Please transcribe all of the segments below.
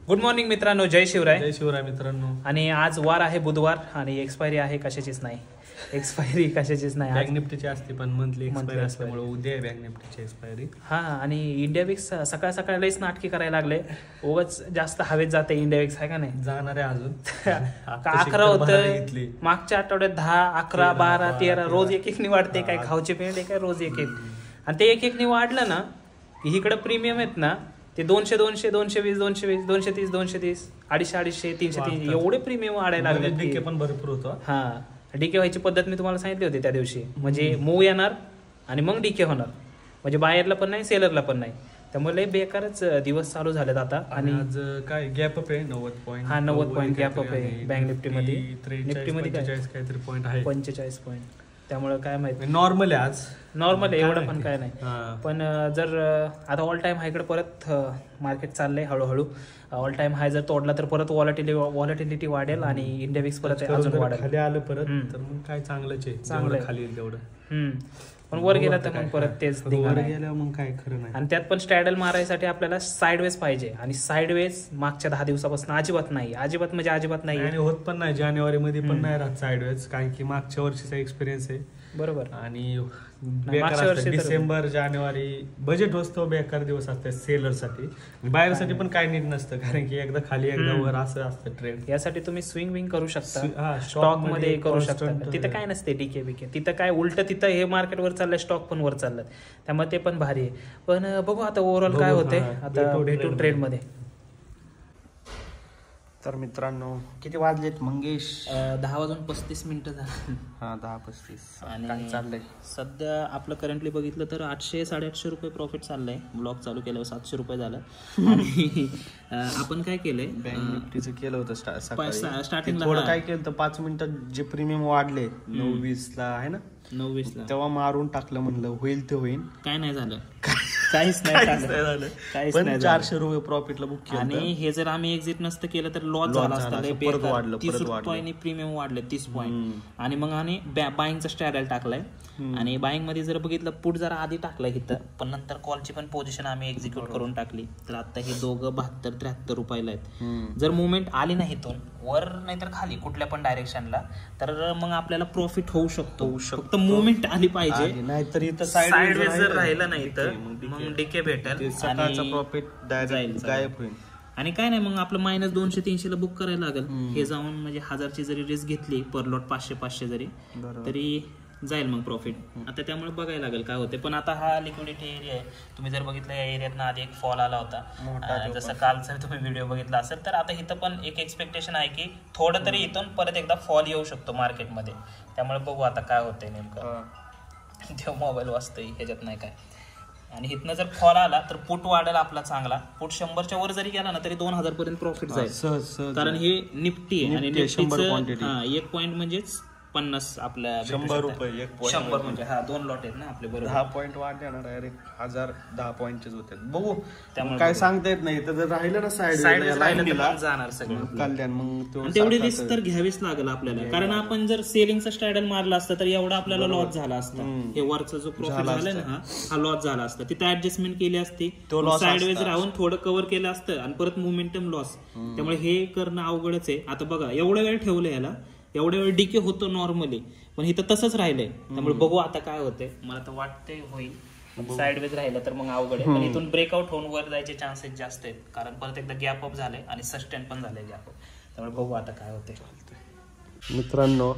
Good morning मित्रांनो, जय शिवराय. जय शिवराय मित्रांनो. आणि आज वार आहे बुधवार आणि एक्सपायरी आहे कशाचीच नाही. बँक निफ्टीची असते पण मंथली एक्सपायरी असल्यामुळे उद्या आहे बँक निफ्टीची एक्सपायरी. हा, आणि इंडिया विक्स सकाळ सकाळ लईच नाटकी करायला लागले. उगाच जास्त हवेत जाते इंडिया विक्स, आहे का नाही? जाणार आहे अजून 11 होतं मागच्या आठवड्यात, 10, 11, 12, 13 रोज एक एक वाढते. काय खाऊचे पेंडे काय रोज एक एक. आणि ते एक एक वाढलं ना की इकडे प्रीमियम आहेत ना ते 200, 200, 220, 220, 230, 230, 250, 330 एवढे प्रीमियम वाढायला लागले. डीके पण भरपूर होतो. हा, डीके व्हायची पद्धत मी तुम्हाला सांगितली होती त्या दिवशी. म्हणजे मूव येणार आणि मग डीके होणार, म्हणजे बायरला पण नाही सेलरला पण नाही. त्यामुळे लय बेकारच दिवस चालू झालेत आता. आणि आज काय गॅप अप आहे 90 पॉईंट. हा, 90 पॉईंट गॅप अप आहे बँक निफ्टी मध्ये. निफ्टी मध्ये 45 काहीतरी पॉईंट आहे, 45 पॉईंट. त्यामुळे काय माहिती, नॉर्मल आहे आज, नॉर्मल आहे एवढं पण काय नाही. पण जर आता ऑल टाइम हायकडे परत मार्केट चाललंय हळूहळू. ऑल टाइम हाय जर तोडला तर परत व्हॉलॅटिलिटी वाढेल आणि इंडिया विक्स परत अजून वाढेल. खाली आलं परत तर मग काय चांगलंच आहे, चांगलं खाली येईल तेवढं. पण वर गेला तर मग परत तेच गेल्यावर मग काय खरं नाही. आणि त्यात पण स्ट्रॅडल मारायसाठी आपल्याला साईडवेज पाहिजे, आणि साईडवेज मागच्या 10 दिवसापासून अजिबात नाही. अजिबात नाही आणि होत पण नाही. जानेवारी मध्ये पण नाही राहत साईडवेज, कारण की मागच्या वर्षीचा एक्सपिरियन्स आहे. बरोबर. आणि डिसेंबर जानेवारी बजेट वस्तू बेकार दिवस असतात सेलर साठी. बायरसाठी पण काय नीट नसतं, कारण की एकदा खाली एकदा वर असं असतं ट्रेंड. यासाठी तुम्ही स्विंग विंग करू शकता, स्टॉक मध्ये करू शकता. तिथं काय नसते डीके बीके, तिथं काय उलट, तिथं हे मार्केट वर चाललंय, स्टॉक पण वर चाललं, त्यामुळे ते पण भारी आहे. पण बघू आता ओव्हरऑल काय होते आता भेटू ट्रेड मध्ये. तर मित्रांनो किती वाजलेत मंगेश? 10:35 झाले. हा, 10:35. आणि चाललंय सध्या आपलं करंटली बघितलं तर 800-850 रुपये प्रॉफिट चाललंय. ब्लॉक चालू केल्यावर 700 रुपये झालं. आणि आपण काय केलंय, बँक निफ्टीचं केलं होतं स्टार्टिंगला. थोडं काय केलं तर 5 मिनिटात जे प्रीमियम वाढले 9:20 ला आहे ना, 9:20 तेव्हा मारून टाकलं, म्हणलं होईल ते होईल. काय नाही झालं, काहीच नाही झालं. पण 400 रुपये प्रॉफिटला बुक केलं. आणि हे जर आम्ही एक्झिट नसतं केलं तर लॉस झाला असता. 30 रुपयांनी प्रीमियम वाढले, 30 पॉईंट. आणि मग आणि बाईंगचा स्ट्रॅडल टाकलाय. आणि बाईंग मध्ये जर बघितलं पुट जरा आधी टाकलाय इथं, पण नंतर कॉलची पण पोझिशन आम्ही एक्झिक्यूट करून टाकली. तर आता हे दोघं 72-73 रुपयाला आहेत. जर मुवमेंट आली नाही इथून वर नाही तर खाली कुठल्या पण डायरेक्शनला, तर मग आपल्याला प्रॉफिट होऊ शकतो. फक्त मुवमेंट आली पाहिजे, नाहीतर इथं साइडवेज जर राहिलं नाही तर मग डीके भेटेल, सकाळचा प्रॉफिट डायरेक्ट गायब होईल. आणि काय नाही, मग आपलं -200-300 ला बुक करायला लागेल. हे जाऊन म्हणजे 1000ची जरी रिस्क घेतली पर लॉट, 500-500 जरी, तरी जाईल मग प्रॉफिट. आता त्यामुळे बघायला लागेल काय होते. पण आता हा लिक्विडिटी एरिया आहे. तुम्ही जर बघितलं या एरियात आधी एक फॉल आला होता, जसं काल जर तुम्ही व्हिडिओ बघितला असेल, तर आता इथं पण एक एक्सपेक्टेशन आहे की थोडं तरी इथून परत एकदा फॉल येऊ शकतो मार्केटमध्ये. त्यामुळे बघू आता काय होतंय नेमकं. तेव्हा मोबाईल वाचतोय ह्याच्यात नाही काय. आणि इथनं जर फॉल आला तर पुट वाढेल आपला चांगला. पुट 100च्या वर जरी गेला ना तरी 2000 पर्यंत प्रॉफिट जाईल, कारण हे निफ्टी आहे. आणि निफ्टीचं 1 पॉईंट म्हणजेच 50 आपल्या 100 रुपये 100 म्हणजे 2 लॉट आहेत ना आपले. बरोबर, 10 पॉईंट वाढले ना डायरेक्ट 1010 पॉईंटचेच होते. बघू, त्यामुळे काय सांगता येत नाही. तर जर राहिलं ना साईड जाणार सगळं कल्याण, मग तेवढी रिस्क तर घ्यावीच लागेल आपल्याला. कारण आपण जर सेलिंगचा स्ट्रॅडल मारला असता तर एवढा आपल्याला लॉस झाला असता. हे वरचा जो प्रॉफिट झाला ना हा लॉस झाला असता. तिथे ऍडजस्टमेंट केली असती, साईडवेज राहून थोडं कव्हर केलं असतं आणि परत मोमेंटम लॉस. त्यामुळे हे करणं अवघडच आहे. आता बघा एवढा वेळ ठेवलं याला, एवढ्या वेळ डीके होतो नॉर्मली, पण इथं तसंच राहिलंय. त्यामुळे बघू आता काय होतंय. मला तर वाटतंय होईल. साईडवेज राहिलं तर मग अवघड आहे. पण इथून ब्रेकआउट होऊन वर जायचे चान्सेस जास्त आहेत, कारण परत एकदा गॅप अप झाले आणि सस्टेन पण झाले गॅप अप. त्यामुळे बघू आता काय होतंय. मित्रांनो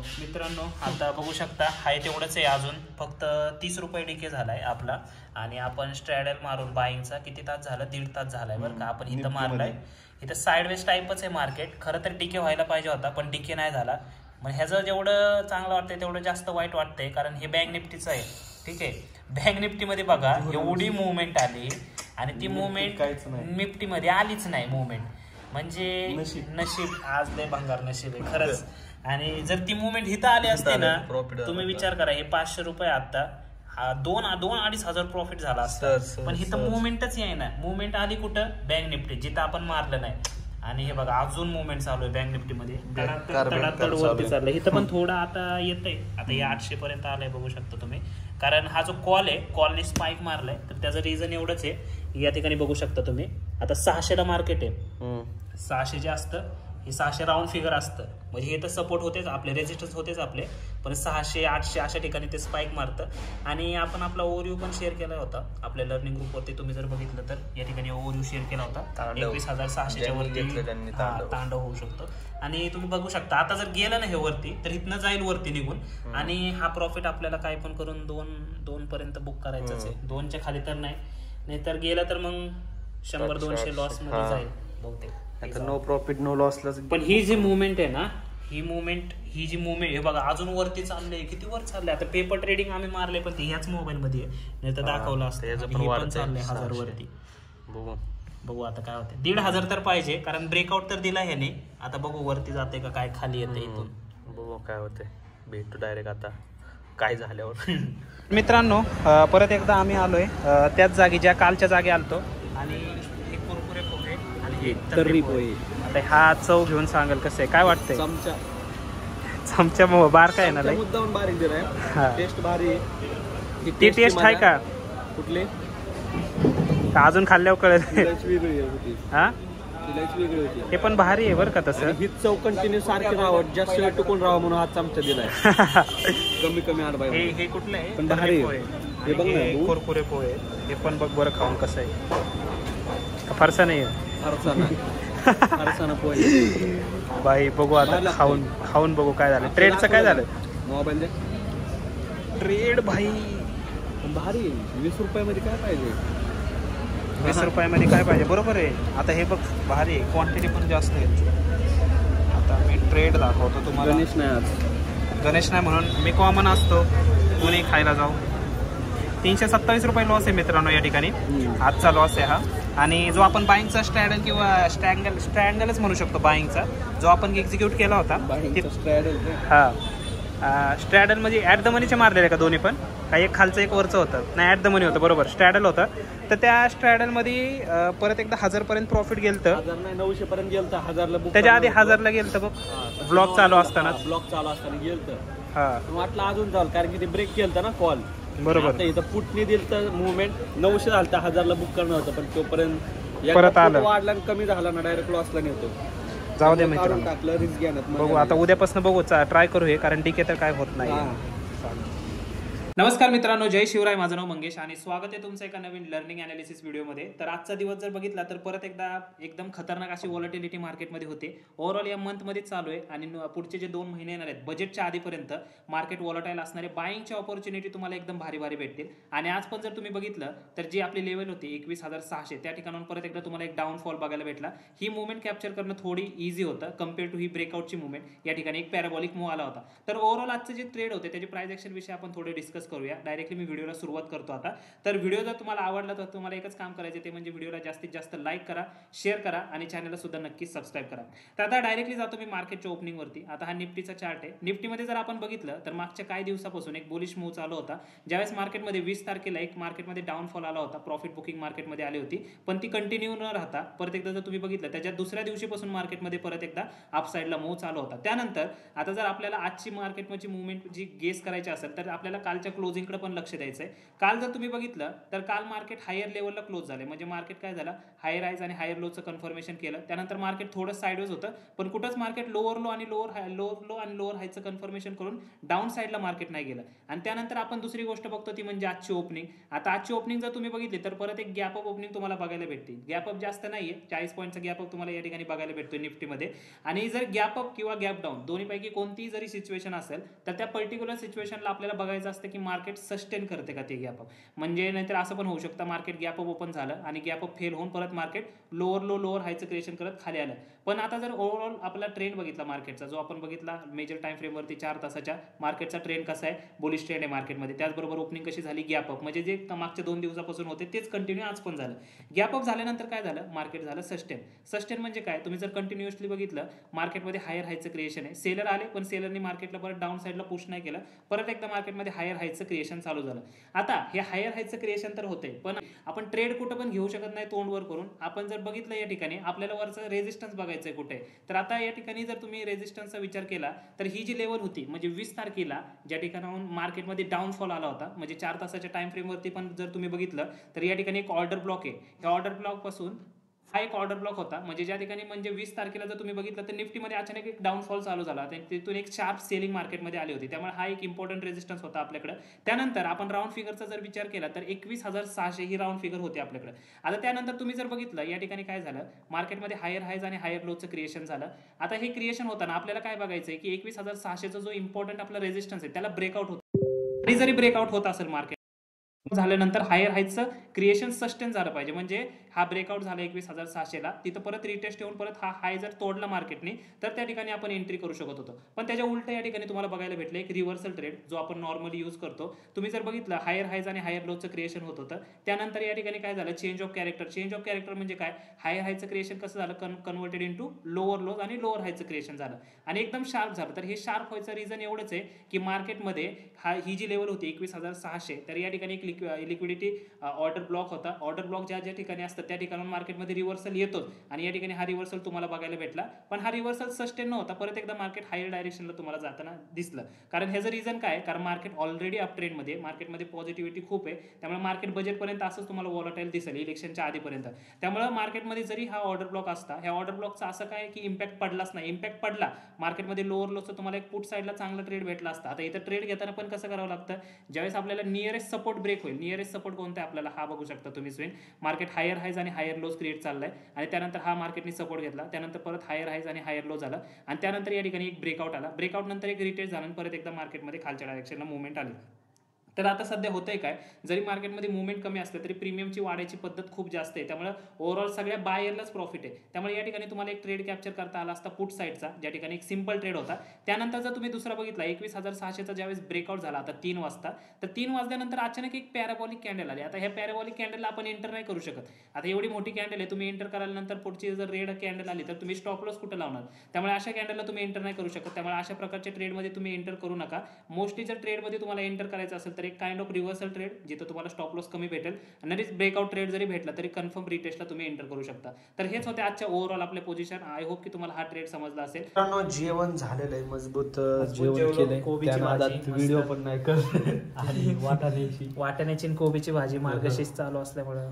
आता बघू शकता हाय तेवढंच आहे अजून. फक्त 30 रुपये डीके झालाय आपला. आणि आपण स्ट्रॅडल मारून बाईंगचा किती तास झालं, 1.5 तास झालाय बरं का. आपण इथं मारलाय. इथं साईडवेज टाईपच आहे मार्केट. खरं तर डीके व्हायला पाहिजे होता, पण डीके नाही झाला. मग ह्याचं जेवढं चांगलं वाटतंय तेवढं जास्त वाईट वाटतंय, कारण हे बँक निफ्टीचं आहे. ठीक आहे, बँक निफ्टीमध्ये बघा एवढी मुवमेंट आली आणि ती मुवमेंट निफ्टीमध्ये आलीच नाही. मुवमेंट म्हणजे नशीब आज लय भंगार नशीब आहे खरंच. आणि जर ती मुवमेंट इथं आली असते ना, तुम्ही विचार करा, हे 500 रुपये आता 2-2-2.5 हजार प्रॉफिट झाला असतं. पण इथं मुवमेंटच आहे ना. मुवमेंट आली कुठं, बँक निफ्टी, जिथं आपण मारलं नाही. आणि हे बघा अजून मुवमेंट चालू आहे बँक निफ्टी मध्ये, तडातड वरती चाललंय. इथं पण थोडं आता येतंय. आता या 800 पर्यंत आलंय बघू शकता तुम्ही. कारण हा जो कॉल आहे, कॉलने स्पाइक मारलाय, तर त्याचं रिझन एवढंच आहे. या ठिकाणी बघू शकता तुम्ही, आता 600 ला मार्केट आहे. 600 जे असतं हे 600 राऊंड फिगर असतं, म्हणजे हे तर सपोर्ट होतेच आपले, रेजिस्टन्स होतेच आपले, पण 600 800 अशा ठिकाणी ते स्पाइक मारतं. आणि आपण आपला ओव्हरव्ह्यू पण शेअर केला होता आपल्या लर्निंग ग्रुपवरती, तुम्ही जर बघितलं तर या ठिकाणी ओव्हरव्ह्यू शेअर केला होता. 21,600च्या वरती तांडव होऊ शकतो. आणि तुम्ही बघू शकता आता जर गेलं ना हे वरती तर इथनं जाईल वरती निघून, आणि हा प्रॉफिट आपल्याला काय पण करून 2 पर्यंत बुक करायचंच आहे. 2च्या खाली तर नाही तर गेलं तर मग 100-200 लॉस मध्ये जाईल बहुतेक. नो प्रॉफिट नो लॉसला. पण ही जी मुवमेंट आहे ना, ही जी मुवमेंट हे बघा अजून वरती चाललंय, किती वर चाललंय. आता पेपर ट्रेडिंग आम्ही मारले पण ते ह्याच मोबाईल मध्ये नाही तर दाखवलं असतं. चाललंय 1000 वरती. बघू आता काय होतं. 1,500 तर पाहिजे, कारण ब्रेकआउट तर दिला ह्याने. आता बघू वरती जाते का काय खाली येते इथून, बघू काय होते. भेटू डायरेक्ट आता काय झाल्यावर. मित्रांनो परत एकदा आम्ही आलोय त्याच जागी ज्या कालच्या जागी आलतो. आणि हे कुरकुरे पोहे आणि तर्री पोहे. आता हा चव घेऊन सांगाल कसं आहे, काय वाटतंय. चमचा बार काय ना मुद्दाम बारीक दिलाय, टेस्ट भारी आहे. ती टेस्ट आहे का कुठले अजून खाल्ल्यावर कळेल. वेगळी होती. हा वेगळी होती. हे पण भारी आहे बरं का तसं. ही चव कंटिन्यू सारखी राहावं, जास्त वेळ टिकून राहावं म्हणून हा चमचा दिलाय. कमी आठ बाय. हे कुठलं आहे पण भारी आहे. हे बघ ना कुरकुरे पोहे, हे पण बघ बरं खाऊन कसं आहे. फारसा नाही फरसाना पोहे बाई. बघू आता खाऊन बघू काय झालं. ट्रेडचं काय झालं. मोबाईल दे. ट्रेड भाई भारी. 20 रुपयामध्ये काय पाहिजे. 20 रुपयामध्ये काय पाहिजे, बरोबर आहे. आता हे बघ भारी आहे, क्वांटिटी पण जास्त आहे. आता मी ट्रेड दाखवतो तुम्हाला. गणेश नाही म्हणून मी कॉमन असतो, कोणी खायला जाऊ. 327 रुपये लॉस आहे मित्रांनो या ठिकाणी. आजचा लॉस आहे हा. आणि जो आपण बाईंगचा स्ट्रॅडल किंवा स्ट्रँगलच म्हणू शकतो बाईंगचा, जो आपण एक्झिक्यूट केला होता. हा स्ट्रॅडल म्हणजे ॲट द मनीचे मारलेले का दोन्ही पण, काही एक खालचं एक वरचं होतं. नाही ॲट द मनी होतं, बरोबर स्ट्रॅडल होतं. तर त्या स्ट्रॅडलमध्ये परत एकदा 1000 पर्यंत प्रॉफिट गेलतं. 900 पर्यंत गेलतं. 1000ला त्याच्या आधी 1000ला गेलतं बघ, ब्लॉक चालू असताना गेलतं. हा वाटलं अजून चाल, कारण की ते ब्रेक केलतं ना कॉल. बरोबर. इथं पुटनी दिलं तर मुवमेंट 900 झालं, 1000ला बुक करणं होतं, पण तोपर्यंत परत आलं, वाढला कमी झाला ना, डायरेक्ट लॉसला नेतो. जाऊ दे मित्रांनो, टाकलं रिस्क घेण्यात. बघू आता उद्यापासून बघू, ट्राय करू हे, कारण डीके तर काय होत नाही. नमस्कार मित्रांनो, जय शिवराय. माझं नाव मंगेश आणि स्वागत आहे तुमचं एका नवीन लर्निंग अनालिसिस व्हिडिओमध्ये. तर आजचा दिवस जर बघितला तर परत एकदा एकदम खतरनाक अशी व्हॉलॅटिलिटी मार्केटमध्ये होते. ओव्हरऑल या मंथमध्ये चालू आहे आणि पुढचे जे 2 महिने येणार आहेत बजेटच्या आधीपर्यंत मार्केट व्हॉलटाईल असणारे बाईंगची ऑपॉर्च्युनिटी तुम्हाला एकदम भारी भेटतील. आणि आज पण जर तुम्ही बघितलं तर जी आपली लेवल होती 21,600 त्या ठिकाणाहून परत एकदा तुम्हाला एक डाऊनफॉल बघायला भेटला. ही मुवमेंट कॅप्चर करणं थोडी इझी होतं कम्पेअर टू ही ब्रेकआउटची मुवमेंट. या ठिकाणी एक पॅराबॉलिक मूव्ह आला होता. तर ओव्हरऑल आजचे जे ट्रेड होते त्याचे प्राइस ऍक्शन विषयी आपण थोडे डिस्कस करूया. डायरेक्टली मी व्हिडिओला सुरुवात करतो आता. तर व्हिडिओ जर तुम्हाला आवडला तर तुम्हाला एकच काम करायचे, ते म्हणजे व्हिडिओला जास्तीत जास्त लाईक करा, शेअर करा आणि चॅनलला सुद्धा नक्कीच सबस्क्राईब करा. तर आता डायरेक्टली जातो मी मार्केटच्या ओपनिंग वरती. आता हा निफ्टीचा चार्ट आहे. निफ्टीमध्ये जर आपण बघितलं तर मागच्या काही दिवसापासून एक बुलिश मूव्ह चालू होता. ज्यावेळेस मार्केटमध्ये 20 तारखेला एक मार्केटमध्ये डाऊनफॉल आला होता, प्रॉफिट बुकिंग मार्केटमध्ये आली होती, पण ती कंटिन्यू न राहता परत एकदा जर तुम्ही बघितलं त्याच्या दुसऱ्या दिवशीपासून मार्केटमध्ये परत एकदा अपसाईडला मूव्ह चालू होता. त्यानंतर आता जर आपल्याला आजची मार्केटमध्ये मुवमेंट जी गेस करायची असेल तर आपल्याला कालच्या क्लोजिंगकडे पण लक्ष द्यायचं आहे. काल जर तुम्ही बघितलं तर काल मार्केट हायर लेवलला क्लोज झाले, म्हणजे मार्केट काय झालं, हायर हायज आणि हायर लोचं कन्फर्मेशन केलं. त्यानंतर मार्केट थोडं साइडवेज होतं, पण कुठंच मार्केट लोअर लो आणि लोअर हायचं कन्फर्मेशन करून डाऊन साइडला मार्केट नाही गेलं. आणि त्यानंतर आपण दुसरी गोष्ट बघतो ती म्हणजे आजची ओपनिंग. आता आजची ओपनिंग जर तुम्ही बघितली तर परत एक गॅप अप ओपनिंग तुम्हाला बघायला भेटते. गॅप अप जास्त नाहीये, 40 पॉईंटचा गॅप अप तुम्हाला या ठिकाणी बघायला भेटतोय निफ्टीमध्ये. आणि जर गॅप अप किंवा गॅप डाऊन दोन्हीपैकी कोणतीही जरी सिच्युएशन असेल तर त्या पर्टिक्युलर सिच्युएशनला आपल्याला बघायचं असतं की मार्केट सस्टेन करते का ते गॅप अप. म्हणजे नाहीतर असं पण होऊ शकतं मार्केट गॅप अप ओपन झालं आणि गॅप अप फेल होऊन परत मार्केट लोअर हायचं क्रिएशन करत खाली आलं. पण आता जर ओव्हरऑल आपला ट्रेंड बघितला मार्केटचा, जो आपण बघितला मेजर टाइम फ्रेमवरती 4 तासाच्या, मार्केटचा ट्रेंड कसा आहे, बुलिश ट्रेंड आहे मार्केटमध्ये. त्याचबरोबर ओपनिंग कशी झाली, गॅप अप, म्हणजे जे मागच्या 2 दिवसापासून होते तेच कंटिन्यू आज पण झालं. गॅप अप झाल्यानंतर काय झालं, मार्केट झालं सस्टेन म्हणजे काय, तुम्ही जर कंटिन्युअसली बघितलं मार्केटमध्ये हायर हायचं क्रिएशन आहे. सेलर आले पण सेलरनी मार्केटला परत डाऊन साईडला पुश नाही केलं, परत एकदा मार्केटमध्ये हायर हायचं क्रिएशन चालू झालं. आता हे हायर हायचं क्रिएशन तर होते, पण आपण ट्रेड कुठं पण घेऊ शकत नाही तोंड वर करून. आपण जर बघितलं या ठिकाणी आपल्याला वरचा रेजिस्टन्स बघायचं आहे कुठे. तर आता या ठिकाणी जर तुम्ही रेजिस्टन्सचा विचार केला तर ही जी लेवल होती म्हणजे 20 तारखेला ज्या ठिकाणाहून मार्केटमध्ये डाऊनफॉल आला होता, म्हणजे 4 तासाच्या टाइम फ्रेमवरती पण जर तुम्ही बघितलं तर या ठिकाणी एक ऑर्डर ब्लॉक आहे. या ऑर्डर ब्लॉक पासून हा एक ऑर्डर ब्लॉक होता, म्हणजे ज्या ठिकाणी म्हणजे 20 तारखेला जर तुम्ही बघितलं तर निफ्टीमध्ये अचानक एक डाऊनफॉल चालू झाला, तिथून एक शार्प सेलिंग मार्केटमध्ये आली होती, त्यामुळे हा एक इम्पॉर्टंट रेजिस्टन्स होता आपल्याकडे. त्यानंतर आपण राऊंड फिगरचा जर विचार केला तर 21,600 ही राऊंड फिगर होती आपल्याकडे. आता त्यानंतर तुम्ही जर बघितलं या ठिकाणी काय झालं, मार्केटमध्ये हायर हायज आणि हायर लोचं क्रिएशन झालं. आता हे क्रिएशन होताना आपल्याला काय बघायचं आहे की 21,600चा जो इम्पॉर्टंट आपला रेजिस्टन्स आहे त्याला ब्रेकआउट होतो. जरी ब्रेकआउट होत असेल मार्केट झाल्यानंतर हायर हायचं क्रिएशन सस्टेन झालं पाहिजे, म्हणजे हा ब्रेकआउट झाला 21,600ला, तिथं परत रिटेस्ट येऊन परत हा हाय जर तोडला मार्केटने तर त्या ठिकाणी आपण एंट्री करू शकत होतो. पण त्याच्या उलट या ठिकाणी तुम्हाला बघायला भेटलं एक रिव्हर्सल ट्रेड जो आपण नॉर्मली यूज करतो. तुम्ही जर बघितलं हायर हायज आणि हायर लोचं क्रिएशन होत होतं, त्यानंतर या ठिकाणी काय झालं, change of character. Change of character म्हणजे काय, हायर हायचं क्रिएशन कसं झालं, कन्वर्टेड इनटू लोअर लोज आणि लोअर हायचं क्रिएशन झालं आणि एकदम शार्प झालं. तर हे शार्प व्हायचं रिझन एवढंच आहे की मार्केटमध्ये ही जी लेवल होती 21,600, तर या ठिकाणी एक लिक्विडिटी ऑर्डर ब्लॉक होता. ऑर्डर ब्लॉक ज्या ज्या ठिकाणी असतं त्या ठिकाणी मार्केटमध्ये रिव्हर्सल येतोच आणि या ठिकाणी हा रिव्हर्सल तुम्हाला बघायला भेटला. पण हा रिव्हर्सल सस्टेन नव्हता, परत एकदा मार्केट हायर डायरेक्शनला तुम्हाला जाताना दिसलं. कारण ह्याचं रिझन काय, कारण मार्केट ऑलरेडी अप ट्रेंडमध्ये, मार्केटमध्ये पॉझिटिव्हिटी खूप आहे, त्यामुळे मार्केट बजेटपर्यंत असंच तुम्हाला वॉलटाईल दिसेल इलेक्शनच्या आधीपर्यंत. त्यामुळे मार्केटमध्ये जरी हा ऑर्डर ब्लॉक असता, ह्या ऑर्डर ब्लॉकचा असं काय की इम्पॅक्ट पडलाच नाही. इम्पॅक्ट पडला मार्केटमध्ये लोअर लोचं तुम्हाला एक पुट साईडला चांगला ट्रेड भेटला असता. आता इथं ट्रेड घेताना पण कसं करावं लागतं, ज्यावेळेस आपल्याला नियरेस्ट सपोर्ट ब्रेक होईल, नियरेस्ट सपोर्ट कोणता आहे आपल्याला हा बघू शकता तुम्ही स्विंग. मार्केट हायर हायज आणि हायर लोज क्रिएट चाललाय आणि त्यानंतर हा मार्केटने सपोर्ट घेतला, त्यानंतर परत हायर हायज आणि हायर लो झाला आणि त्यानंतर या ठिकाणी एक ब्रेकआउट आला. ब्रेकआउट नंतर एक रिटेस्ट झाला आणि परत एकदा मार्केटमध्ये खालच्या डायरेक्शनला मुवमेंट आली. तर आता सध्या होतंय काय, जरी मार्केटमध्ये मुवमेंट कमी असलं तरी प्रीमियमची वाढायची पद्धत खूप जास्त आहे, त्यामुळे ओव्हरऑल सगळ्या बायरलाच प्रॉफिट आहे. त्यामुळे या ठिकाणी तुम्हाला एक ट्रेड कॅप्चर करता आला असता पुट साईडचा, ज्या ठिकाणी एक सिंपल ट्रेड होता. त्यानंतर जर तुम्ही दुसरा बघितला 21,600चा ज्यावेळेस ब्रेकआउट झाला आता 3 वाजता, तर 3 वाजल्यानंतर अचानक एक पॅराबॉलिक कॅन्डल आली. आता ह्या पॅराबॉलिक कॅन्डलला आपण एंटर नाही करू शकत. आता एवढी मोठी कॅन्डल आहे, तुम्ही एंटर करायनंतर पुढची जर रेड कॅन्डल आली तर तुम्ही स्टॉप लॉस कुठे लावणार, त्यामुळे अशा कॅन्डलला तुम्ही एंटर नाही करू शकत. त्यामुळे अशा प्रकारच्या ट्रेडमध्ये तुम्ही एंटर करू नका. मोस्टली जर ट्रेडमध्ये तुम्हाला एंटर करायचं असेल तर एक काइंड ऑफ रिव्हर्सल ट्रेड जिथे तुम्हाला स्टॉप लॉस कमी भेटेल आणि ब्रेकआउट ट्रेड जरी भेटला तरी कन्फर्म रिटेस्टला तुम्ही एंटर करू शकता. तर हेच होते आजच्या ओव्हरऑल आपले पोझिशन. आय होप की तुम्हाला हा ट्रेड समजला असेल. जेवण झालेलं आहे, मजबूत जेवण केलंय, व्हिडिओ पण नाही कर आणि वाटाण्याची कोबीची भाजी मार्गशीर्ष चालू असल्यामुळं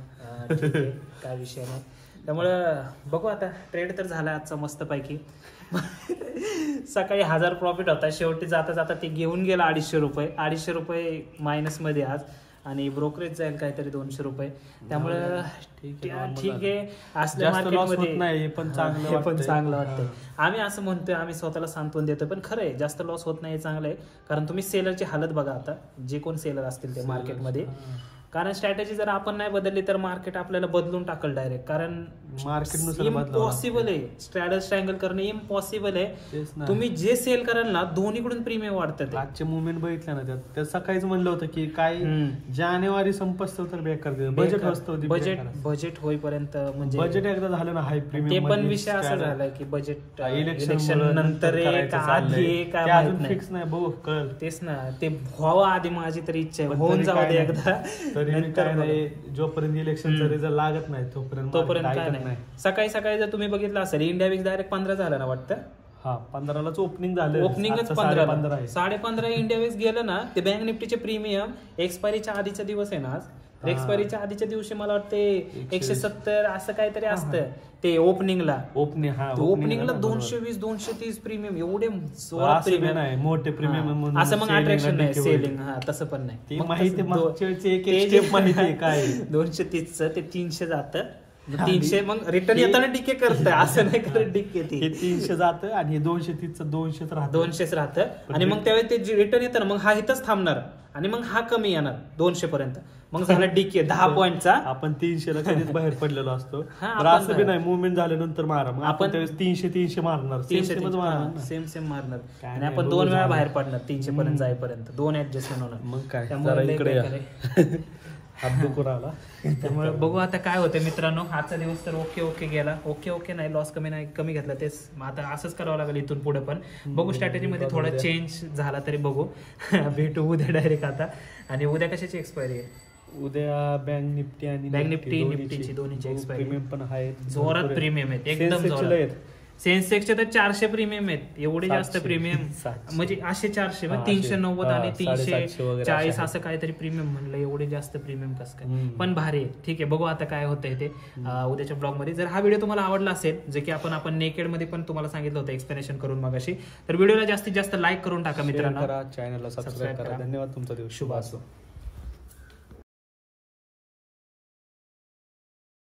ठीक आहे, काय विषय नाही. त्यामुळं बघू आता ट्रेड तर झाला आजचा मस्तपैकी. सकाळी 1000 प्रॉफिट होता, शेवटी जाता जाता ते घेऊन गेला 250 रुपये मायनसमध्ये आज आणि ब्रोकरेज जाईल काहीतरी 200 रुपये. त्यामुळं ठीक आहे, असल्या मार्केटमध्ये पण चांगलं वाटतंय. आम्ही असं म्हणतोय, आम्ही स्वतःला सांत्वन देतोय, पण खरं आहे जास्त लॉस होत नाही, चांगलं आहे. कारण तुम्ही सेलरची हालत बघा, आता जे कोण सेलर असतील ते मार्केटमध्ये, कारण स्ट्रॅटेजी जर आपण नाही बदलली तर मार्केट आपल्याला बदलून टाकल डायरेक्ट. कारण मार्केट इम्पॉसिबल आहे, स्ट्रॅडल स्ट्रँगल करणं इम्पॉसिबल आहे. तुम्ही जे सेल कराल ना दोन्हीकडून प्रीमियम वाढतात. आजचे मुवमेंट बघितलं ना, त्यात सकाळीच म्हणलं होतं की काय जानेवारी संपस्त तर बेकार बजेट असतं, बजेट होईपर्यंत म्हणजे बजेट एकदा झालं ना हाय प्रीमियम, ते पण विषय असा झालाय की बजेट इलेक्शन नंतर फिक्स नाही बघू कळ. तेच ना, ते व्हावं आधी, माझी तरी इच्छा आहे होऊन जावं दे एकदा. काय नाही, जोपर्यंत इलेक्शनचा रिझल्ट लागत नाही तोपर्यंत काय नाही. सकाळी जर तुम्ही बघितलं असेल इंडिया विक्स डायरेक्ट 15 झालं ना वाटतं. हा 15लाच ओपनिंग झालं, ओपनिंगच 15 15.5 इंडिया विक्स गेलं ना. ते बँक निफ्टीचे प्रीमियम एक्सपायरीच्या आधीचा दिवस आहे ना आज, एक्सपायरीच्या आधीच्या दिवशी मला वाटतं 170 असं काहीतरी असतं ते ओपनिंगला 220 230 प्रीमियम, एवढे प्रीमियम मोठे प्रीमियम असं मग अट्रॅक्शन नाही सेलिंग. हा तसं पण नाही, माहिती 230चं ते 300 जातं, 300 मग रिटर्न येताना डिके करतं, असं नाही करत डिके. ते 300 जातं आणि 230चं 200 राहतं आणि मग त्यावेळी ते रिटर्न येतं ना, मग हा इथंच थांबणार आणि मग हा कमी येणार 200 पर्यंत, मग झाला डीके 10 पॉईंटचा. आपण 300ला कधीच बाहेर पडलेलो असतो, असं बी नाही मुवमेंट झाल्यानंतर मारा, मग आपण 300 मारणार, 300 सेम मारणार आणि आपण 2 वेळा बाहेर पडणार 300 पर्यंत जाईपर्यंत, 2 ऍडजस्टमेंट होणार. मग काय इकडे आला. त्यामुळे बघू आता काय होतं मित्रांनो. आजचा दिवस तर ओके गेला. ओके नाही, लॉस कमी घेतला, तेच आता असंच करावं लागेल इथून पुढे पण. बघू स्ट्रॅटेजीमध्ये थोडा चेंज झाला तरी बघू. भेटू उद्या डायरेक्ट आता. आणि उद्या कशाची एक्सपायरी आहे? उद्या बँक निफ्टीची दोन्हीची एक्सपायरी पण आहेत, जोरात प्रीमियम आहेत एकदम जोरात. सेन्सेक्सचे तर 400 प्रीमियम आहेत, एवढे जास्त प्रीमियम, म्हणजे असे 400 390 आणि 340 असं काहीतरी प्रीमियम म्हणलं, एवढे जास्त प्रीमियम कसं काय, पण भारी आहे. ठीक आहे, बघू आता काय होतंय ते उद्याच्या ब्लॉग मध्ये. जर हा व्हिडिओ तुम्हाला आवडला असेल, जे की आपण नेकेड मध्ये पण तुम्हाला सांगितलं होतं एक्सप्लेनेशन करून मगाशी, तर व्हिडिओला जास्तीत जास्त लाईक करून टाका मित्रांनो, चॅनलला सबस्क्राईब करा. धन्यवाद, तुमचा दिवस शुभ असो.